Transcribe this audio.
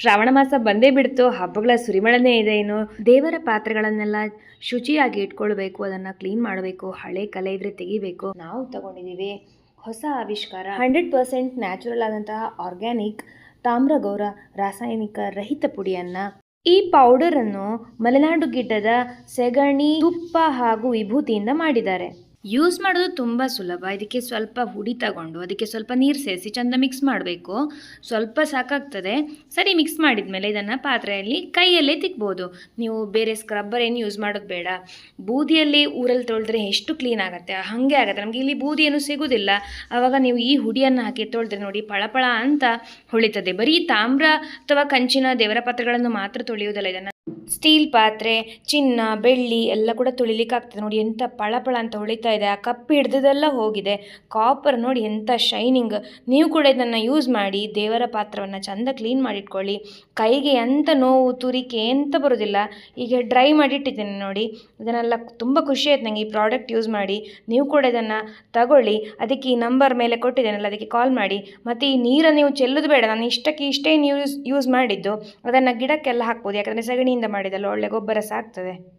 ಶ್ರಾವಣ ಮಾಸ ಬಂದೇ ಬಿಡ್ತು, ಹಬ್ಬಗಳ ಸುರಿಮಳನೇ ಇದೆ. ಇನ್ನು ದೇವರ ಪಾತ್ರೆಗಳನ್ನೆಲ್ಲ ಶುಚಿಯಾಗಿ ಇಟ್ಕೊಳ್ಬೇಕು, ಅದನ್ನು ಕ್ಲೀನ್ ಮಾಡಬೇಕು, ಹಳೆ ಕಲೆ ಇದ್ರೆ ತೆಗಿಬೇಕು. ನಾವು ತಗೊಂಡಿದ್ದೀವಿ ಹೊಸ ಆವಿಷ್ಕಾರ 100% ನ್ಯಾಚುರಲ್ ಆದಂತಹ ಆರ್ಗ್ಯಾನಿಕ್ ತಾಮ್ರಗೌರ ರಾಸಾಯನಿಕ ರಹಿತ ಪುಡಿಯನ್ನು. ಈ ಪೌಡರನ್ನು ಮಲೆನಾಡು ಗಿಡ್ಡದ ಸೆಗಣಿ, ತುಪ್ಪ ಹಾಗೂ ವಿಭೂತಿಯಿಂದ ಮಾಡಿದ್ದಾರೆ. ಯೂಸ್ ಮಾಡೋದು ತುಂಬ ಸುಲಭ. ಇದಕ್ಕೆ ಸ್ವಲ್ಪ ಹುಡಿ ತಗೊಂಡು ಅದಕ್ಕೆ ಸ್ವಲ್ಪ ನೀರು ಸೇರಿಸಿ ಚೆಂದ ಮಿಕ್ಸ್ ಮಾಡಬೇಕು. ಸ್ವಲ್ಪ ಸಾಕಾಗ್ತದೆ. ಸರಿ ಮಿಕ್ಸ್ ಮಾಡಿದ ಮೇಲೆ ಇದನ್ನು ಪಾತ್ರೆಯಲ್ಲಿ ಕೈಯಲ್ಲೇ ತಿಕ್ಬೋದು. ನೀವು ಬೇರೆ ಸ್ಕ್ರಬ್ಬರ್ ಏನು ಯೂಸ್ ಮಾಡೋದು ಬೇಡ. ಬೂದಿಯಲ್ಲಿ ಊರಲ್ಲಿ ತೊಳೆದ್ರೆ ಎಷ್ಟು ಕ್ಲೀನ್ ಆಗುತ್ತೆ ಹಾಗೆ ಆಗುತ್ತೆ. ನಮಗೆ ಇಲ್ಲಿ ಬೂದಿ ಏನು ಸಿಗೋದಿಲ್ಲ. ಆವಾಗ ನೀವು ಈ ಹುಡಿಯನ್ನು ಹಾಕಿ ತೊಳೆದ್ರೆ ನೋಡಿ ಪಳಪಳ ಅಂತ ಹೊಳಿತದೆ. ಬರೀ ತಾಮ್ರ ಅಥವಾ ಕಂಚಿನ ದೇವರ ಪಾತ್ರೆಗಳನ್ನು ಮಾತ್ರ ತೊಳೆಯುವುದಲ್ಲ, ಇದನ್ನು ಸ್ಟೀಲ್ ಪಾತ್ರೆ, ಚಿನ್ನ, ಬೆಳ್ಳಿ ಎಲ್ಲ ಕೂಡ ತೊಳಿಲಿಕ್ಕಾಗ್ತದೆ. ನೋಡಿ ಎಂಥ ಪಳಪಳ ಅಂತ ಹೊಳಿತಾ ಇದೆ. ಆ ಕಪ್ಪು ಹಿಡ್ದದೆಲ್ಲ ಹೋಗಿದೆ. ಕಾಪರ್ ನೋಡಿ ಎಂಥ ಶೈನಿಂಗ್. ನೀವು ಕೂಡ ಇದನ್ನು ಯೂಸ್ ಮಾಡಿ ದೇವರ ಪಾತ್ರವನ್ನು ಚೆಂದ ಕ್ಲೀನ್ ಮಾಡಿಟ್ಕೊಳ್ಳಿ. ಕೈಗೆ ಎಂಥ ನೋವು ತುರಿಕೆ ಎಂತ ಬರೋದಿಲ್ಲ. ಈಗ ಡ್ರೈ ಮಾಡಿಟ್ಟಿದ್ದೇನೆ ನೋಡಿ. ಇದನ್ನೆಲ್ಲ ತುಂಬ ಖುಷಿ ಆಯ್ತು ನನಗೆ ಈ ಪ್ರಾಡಕ್ಟ್ ಯೂಸ್ ಮಾಡಿ. ನೀವು ಕೂಡ ಇದನ್ನು ತಗೊಳ್ಳಿ. ಅದಕ್ಕೆ ಈ ನಂಬರ್ ಮೇಲೆ ಕೊಟ್ಟಿದ್ದೇನಲ್ಲ, ಅದಕ್ಕೆ ಕಾಲ್ ಮಾಡಿ. ಮತ್ತು ಈ ನೀರನ್ನು ನೀವು ಚೆಲ್ಲೋದು ಬೇಡ. ನಾನು ಇಷ್ಟೇ ಯೂಸ್ ಮಾಡಿದ್ದು. ಅದನ್ನು ಗಿಡಕ್ಕೆಲ್ಲ ಹಾಕ್ಬೋದು. ಯಾಕಂದರೆ ಸಗಣಿಯಿಂದ ಮಾಡಿದಲ್ಲ, ಒಳ್ಳೆ ಗೊಬ್ಬರ ಸಾಕ್ತದೆ.